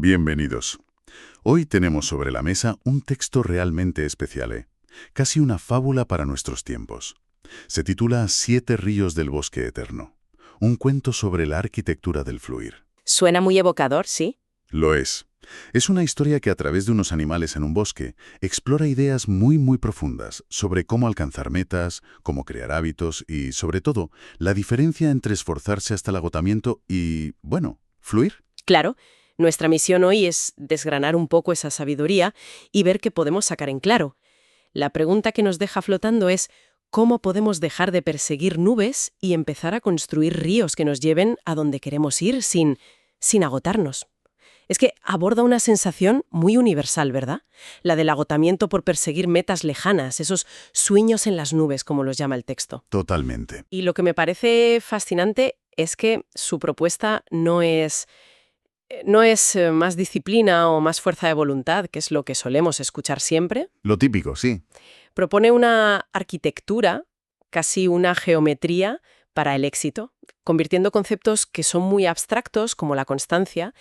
Bienvenidos. Hoy tenemos sobre la mesa un texto realmente especial, casi una fábula para nuestros tiempos. Se titula Siete ríos del bosque eterno, un cuento sobre la arquitectura del fluir. Suena muy evocador, ¿sí? Lo es. Es una historia que a través de unos animales en un bosque explora ideas muy profundas sobre cómo alcanzar metas, cómo crear hábitos y, sobre todo, la diferencia entre esforzarse hasta el agotamiento y, bueno, fluir. Claro, nuestra misión hoy es desgranar un poco esa sabiduría y ver qué podemos sacar en claro. La pregunta que nos deja flotando es ¿cómo podemos dejar de perseguir nubes y empezar a construir ríos que nos lleven a donde queremos ir sin agotarnos? Es que aborda una sensación muy universal, ¿verdad? La del agotamiento por perseguir metas lejanas, esos sueños en las nubes, como los llama el texto. Totalmente. Y lo que me parece fascinante es que su propuesta no es más disciplina o más fuerza de voluntad, que es lo que solemos escuchar siempre. Lo típico, sí. Propone una arquitectura, casi una geometría para el éxito, convirtiendo conceptos que son muy abstractos, como la constancia,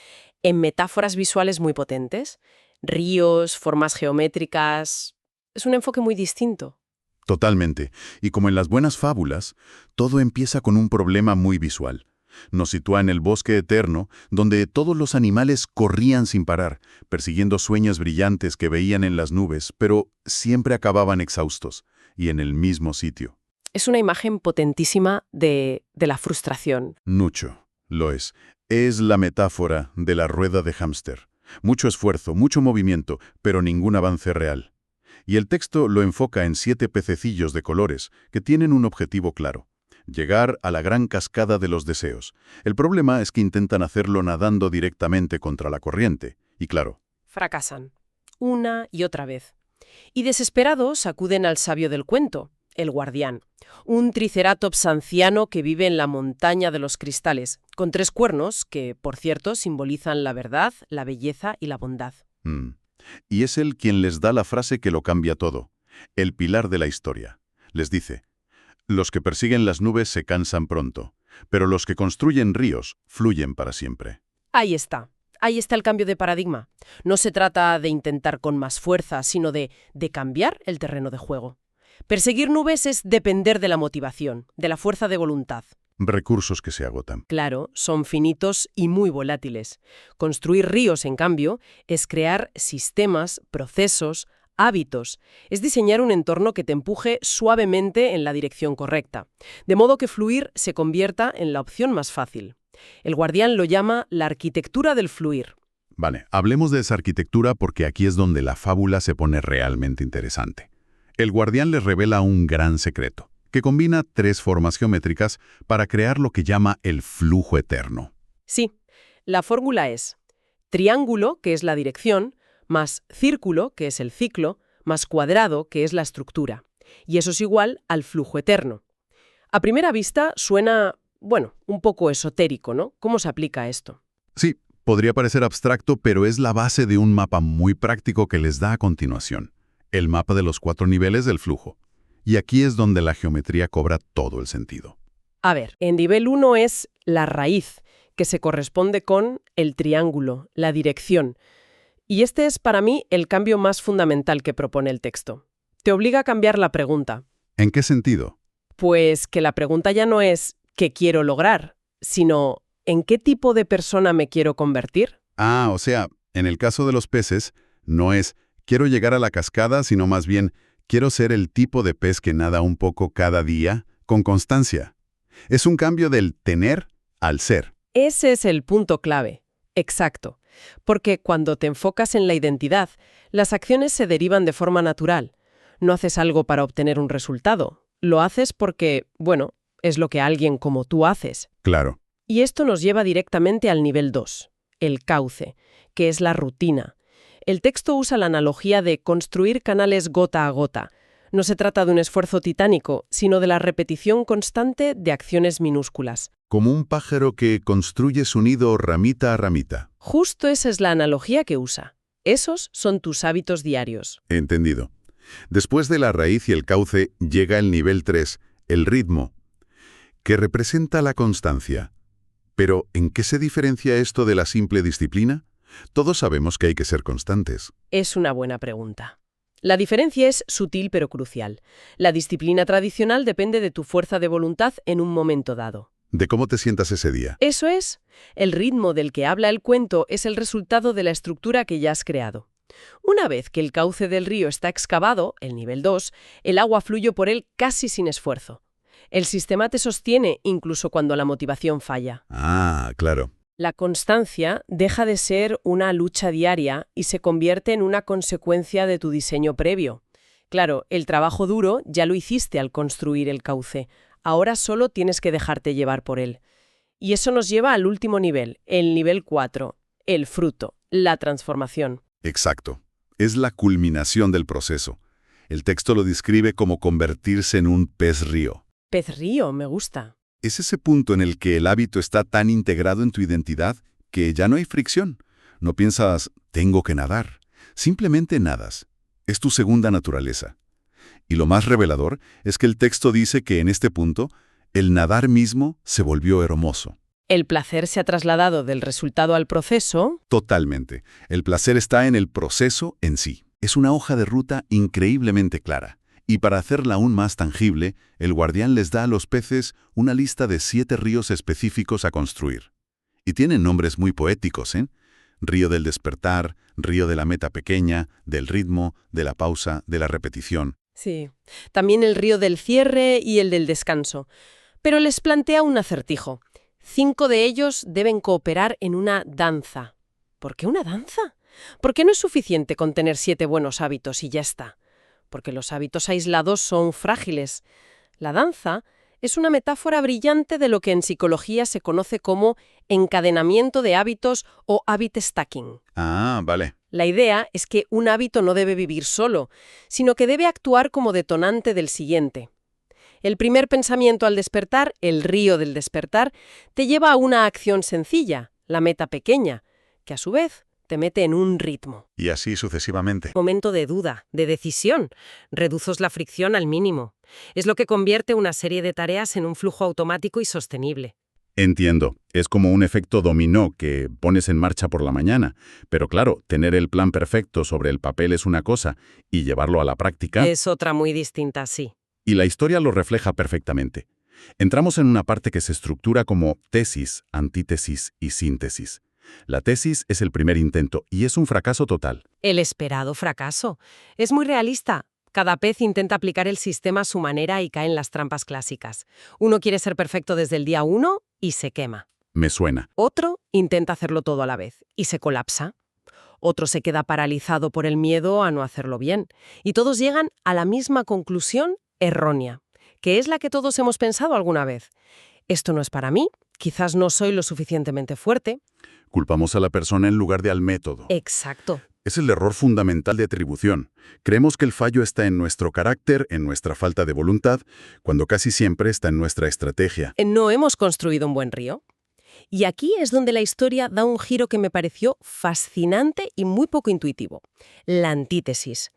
en metáforas visuales muy potentes. Ríos, formas geométricas. Es un enfoque muy distinto. Totalmente. Y como en las buenas fábulas, todo empieza con un problema muy visual. Nos sitúa en el bosque eterno, donde todos los animales corrían sin parar, persiguiendo sueños brillantes que veían en las nubes, pero siempre acababan exhaustos, y en el mismo sitio. Es una imagen potentísima de la frustración. Mucho, lo es. Es la metáfora de la rueda de hámster. Mucho esfuerzo, mucho movimiento, pero ningún avance real. Y el texto lo enfoca en 7 pececillos de colores que tienen un objetivo claro: llegar a la gran cascada de los deseos. El problema es que intentan hacerlo nadando directamente contra la corriente. Y claro, Fracasan, una y otra vez. Y desesperados acuden al sabio del cuento, el guardián, un triceratops anciano que vive en la montaña de los cristales, con 3 cuernos que, por cierto, simbolizan la verdad, la belleza y la bondad. Y es él quien les da la frase que lo cambia todo, el pilar de la historia. Les dice: los que persiguen las nubes se cansan pronto, pero los que construyen ríos fluyen para siempre. Ahí está el cambio de paradigma. No se trata de intentar con más fuerza, sino de cambiar el terreno de juego. Perseguir nubes es depender de la motivación, de la fuerza de voluntad. Recursos que se agotan. Claro, son finitos y muy volátiles. Construir ríos, en cambio, es crear sistemas, procesos, hábitos. Es diseñar un entorno que te empuje suavemente en la dirección correcta, de modo que fluir se convierta en la opción más fácil. El guardián lo llama la arquitectura del fluir. Vale, hablemos de esa arquitectura porque aquí es donde la fábula se pone realmente interesante. El guardián les revela un gran secreto, que combina 3 formas geométricas para crear lo que llama el flujo eterno. Sí, la fórmula es triángulo, que es la dirección, más círculo, que es el ciclo, más cuadrado, que es la estructura. Y eso es igual al flujo eterno. A primera vista suena, un poco esotérico, ¿no? ¿Cómo se aplica esto? Sí, podría parecer abstracto, pero es la base de un mapa muy práctico que les da a continuación. El mapa de los 4 niveles del flujo. Y aquí es donde la geometría cobra todo el sentido. A ver, en nivel 1 es la raíz, que se corresponde con el triángulo, la dirección. Y este es para mí el cambio más fundamental que propone el texto. Te obliga a cambiar la pregunta. ¿En qué sentido? Pues que la pregunta ya no es ¿qué quiero lograr?, sino ¿en qué tipo de persona me quiero convertir? O sea, en el caso de los peces, no es quiero llegar a la cascada, sino más bien quiero ser el tipo de pez que nada un poco cada día, con constancia. Es un cambio del tener al ser. Ese es el punto clave. Exacto. Porque cuando te enfocas en la identidad, las acciones se derivan de forma natural. No haces algo para obtener un resultado. Lo haces porque, es lo que alguien como tú haces. Claro. Y esto nos lleva directamente al nivel 2, el cauce, que es la rutina. El texto usa la analogía de construir canales gota a gota. No se trata de un esfuerzo titánico, sino de la repetición constante de acciones minúsculas. Como un pájaro que construye su nido ramita a ramita. Justo esa es la analogía que usa. Esos son tus hábitos diarios. Entendido. Después de la raíz y el cauce llega el nivel 3, el ritmo, que representa la constancia. Pero, ¿en qué se diferencia esto de la simple disciplina? Todos sabemos que hay que ser constantes. Es una buena pregunta. La diferencia es sutil pero crucial. La disciplina tradicional depende de tu fuerza de voluntad en un momento dado. De cómo te sientas ese día. Eso es, el ritmo del que habla el cuento es el resultado de la estructura que ya has creado. Una vez que el cauce del río está excavado, el nivel 2, el agua fluye por él casi sin esfuerzo. El sistema te sostiene incluso cuando la motivación falla. Ah, claro. La constancia deja de ser una lucha diaria y se convierte en una consecuencia de tu diseño previo. Claro, el trabajo duro ya lo hiciste al construir el cauce. Ahora solo tienes que dejarte llevar por él. Y eso nos lleva al último nivel, el nivel 4, el fruto, la transformación. Exacto. Es la culminación del proceso. El texto lo describe como convertirse en un pez río. Pez río, me gusta. Es ese punto en el que el hábito está tan integrado en tu identidad que ya no hay fricción. No piensas, tengo que nadar. Simplemente nadas. Es tu segunda naturaleza. Y lo más revelador es que el texto dice que en este punto, el nadar mismo se volvió hermoso. El placer se ha trasladado del resultado al proceso. Totalmente. El placer está en el proceso en sí. Es una hoja de ruta increíblemente clara. Y para hacerla aún más tangible, el guardián les da a los peces una lista de 7 ríos específicos a construir. Y tienen nombres muy poéticos, ¿eh? Río del despertar, río de la meta pequeña, del ritmo, de la pausa, de la repetición. Sí. También el río del cierre y el del descanso. Pero les plantea un acertijo. 5 de ellos deben cooperar en una danza. ¿Por qué una danza? ¿Por qué no es suficiente con tener 7 buenos hábitos y ya está? Porque los hábitos aislados son frágiles. La danza es una metáfora brillante de lo que en psicología se conoce como encadenamiento de hábitos o habit stacking. Ah, vale. La idea es que un hábito no debe vivir solo, sino que debe actuar como detonante del siguiente. El primer pensamiento al despertar, el río del despertar, te lleva a una acción sencilla, la meta pequeña, que a su vez te mete en un ritmo. Y así sucesivamente. Momento de duda, de decisión. Reduces la fricción al mínimo. Es lo que convierte una serie de tareas en un flujo automático y sostenible. Entiendo. Es como un efecto dominó que pones en marcha por la mañana. Pero claro, tener el plan perfecto sobre el papel es una cosa y llevarlo a la práctica. Es otra muy distinta, sí. Y la historia lo refleja perfectamente. Entramos en una parte que se estructura como tesis, antítesis y síntesis. La tesis es el primer intento y es un fracaso total. El esperado fracaso. Es muy realista. Cada pez intenta aplicar el sistema a su manera y cae en las trampas clásicas. Uno quiere ser perfecto desde el día 1 y se quema. Me suena. Otro intenta hacerlo todo a la vez y se colapsa. Otro se queda paralizado por el miedo a no hacerlo bien. Y todos llegan a la misma conclusión errónea, que es la que todos hemos pensado alguna vez. Esto no es para mí, quizás no soy lo suficientemente fuerte. Culpamos a la persona en lugar de al método. Exacto. Es el error fundamental de atribución. Creemos que el fallo está en nuestro carácter, en nuestra falta de voluntad, cuando casi siempre está en nuestra estrategia. No hemos construido un buen río. Y aquí es donde la historia da un giro que me pareció fascinante y muy poco intuitivo. La antítesis.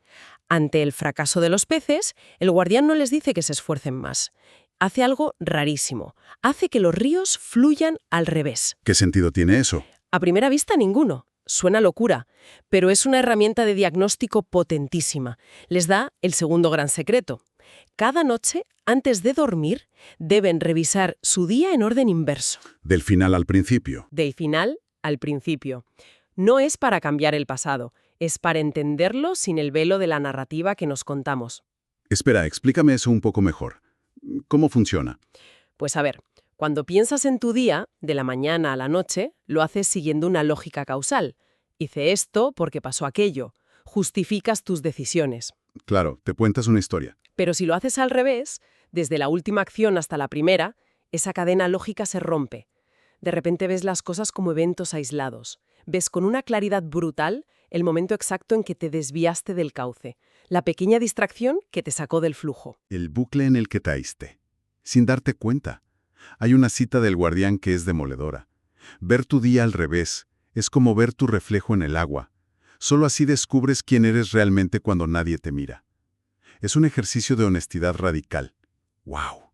Ante el fracaso de los peces, el guardián no les dice que se esfuercen más. Hace algo rarísimo. Hace que los ríos fluyan al revés. ¿Qué sentido tiene eso? A primera vista, ninguno. Suena locura, pero es una herramienta de diagnóstico potentísima. Les da el segundo gran secreto. Cada noche, antes de dormir, deben revisar su día en orden inverso. Del final al principio. Del final al principio. No es para cambiar el pasado, es para entenderlo sin el velo de la narrativa que nos contamos. Espera, explícame eso un poco mejor. ¿Cómo funciona? Pues a ver, cuando piensas en tu día, de la mañana a la noche, lo haces siguiendo una lógica causal. Hice esto porque pasó aquello. Justificas tus decisiones. Claro, te cuentas una historia. Pero si lo haces al revés, desde la última acción hasta la primera, esa cadena lógica se rompe. De repente ves las cosas como eventos aislados. Ves con una claridad brutal el momento exacto en que te desviaste del cauce, la pequeña distracción que te sacó del flujo. El bucle en el que caíste. Sin darte cuenta. Hay una cita del guardián que es demoledora. Ver tu día al revés es como ver tu reflejo en el agua. Solo así descubres quién eres realmente cuando nadie te mira. Es un ejercicio de honestidad radical. ¡Wow!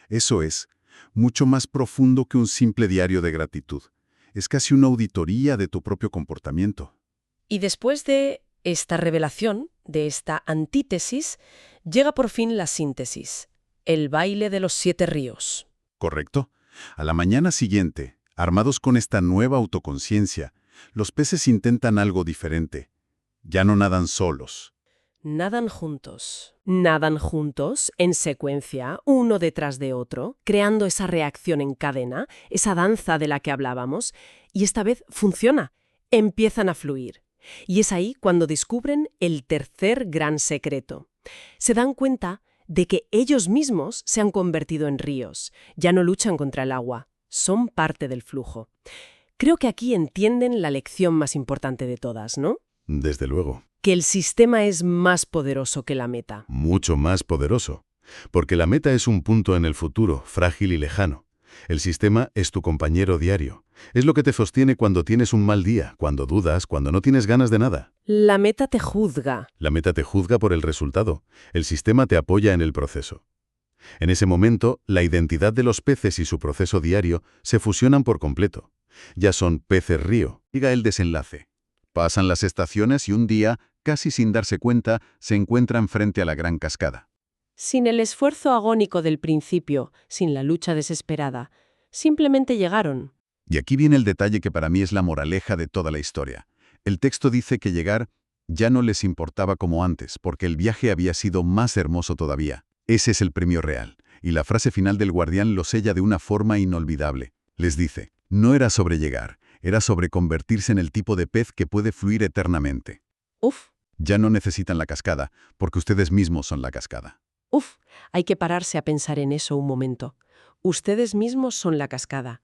Eso es mucho más profundo que un simple diario de gratitud. Es casi una auditoría de tu propio comportamiento. Y después de esta revelación, de esta antítesis, llega por fin la síntesis, el baile de los 7 ríos. ¿Correcto? A la mañana siguiente, armados con esta nueva autoconciencia, los peces intentan algo diferente. Ya no nadan solos. Nadan juntos. Nadan juntos, en secuencia, uno detrás de otro, creando esa reacción en cadena, esa danza de la que hablábamos, y esta vez funciona. Empiezan a fluir. Y es ahí cuando descubren el tercer gran secreto. Se dan cuenta de que ellos mismos se han convertido en ríos. Ya no luchan contra el agua, son parte del flujo. Creo que aquí entienden la lección más importante de todas, ¿no? Desde luego. Que el sistema es más poderoso que la meta. Mucho más poderoso. Porque la meta es un punto en el futuro, frágil y lejano. El sistema es tu compañero diario. Es lo que te sostiene cuando tienes un mal día, cuando dudas, cuando no tienes ganas de nada. La meta te juzga. La meta te juzga por el resultado. El sistema te apoya en el proceso. En ese momento, la identidad de los peces y su proceso diario se fusionan por completo. Ya son peces río. Diga el desenlace. Pasan las estaciones y un día, casi sin darse cuenta, se encuentran frente a la gran cascada. Sin el esfuerzo agónico del principio, sin la lucha desesperada, simplemente llegaron. Y aquí viene el detalle que para mí es la moraleja de toda la historia. El texto dice que llegar ya no les importaba como antes, porque el viaje había sido más hermoso todavía. Ese es el premio real. Y la frase final del guardián lo sella de una forma inolvidable. Les dice, no era sobre llegar, era sobre convertirse en el tipo de pez que puede fluir eternamente. Uf, Ya no necesitan la cascada, porque ustedes mismos son la cascada. hay que pararse a pensar en eso un momento. Ustedes mismos son la cascada.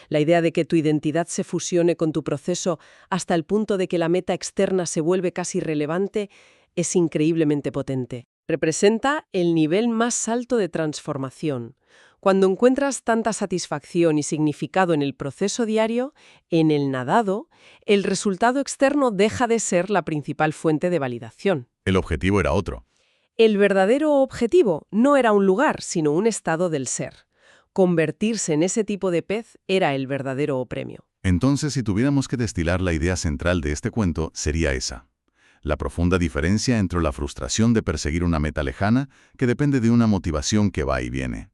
La idea de que tu identidad se fusione con tu proceso hasta el punto de que la meta externa se vuelve casi irrelevante es increíblemente potente. Representa el nivel más alto de transformación. Cuando encuentras tanta satisfacción y significado en el proceso diario, en el nadado, el resultado externo deja de ser la principal fuente de validación. El objetivo era otro. El verdadero objetivo no era un lugar, sino un estado del ser. Convertirse en ese tipo de pez era el verdadero premio. Entonces, si tuviéramos que destilar la idea central de este cuento, sería esa. La profunda diferencia entre la frustración de perseguir una meta lejana, que depende de una motivación que va y viene.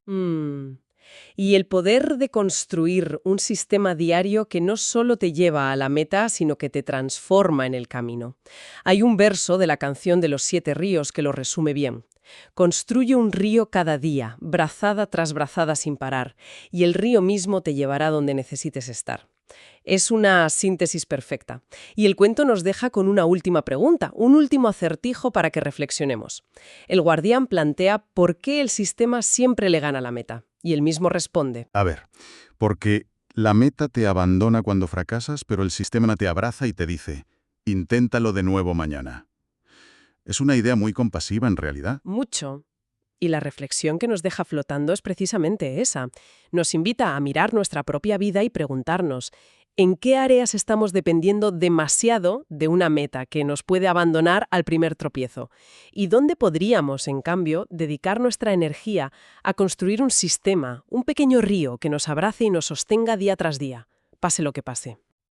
Y el poder de construir un sistema diario que no solo te lleva a la meta, sino que te transforma en el camino. Hay un verso de la canción de los 7 ríos que lo resume bien. Construye un río cada día, brazada tras brazada sin parar, y el río mismo te llevará donde necesites estar. Es una síntesis perfecta. Y el cuento nos deja con una última pregunta, un último acertijo para que reflexionemos. El guardián plantea por qué el sistema siempre le gana la meta. Y él mismo responde. A ver, porque la meta te abandona cuando fracasas, pero el sistema te abraza y te dice, inténtalo de nuevo mañana. Es una idea muy compasiva en realidad. Mucho. Y la reflexión que nos deja flotando es precisamente esa. Nos invita a mirar nuestra propia vida y preguntarnos, ¿en qué áreas estamos dependiendo demasiado de una meta que nos puede abandonar al primer tropiezo? ¿Y dónde podríamos, en cambio, dedicar nuestra energía a construir un sistema, un pequeño río que nos abrace y nos sostenga día tras día, pase lo que pase?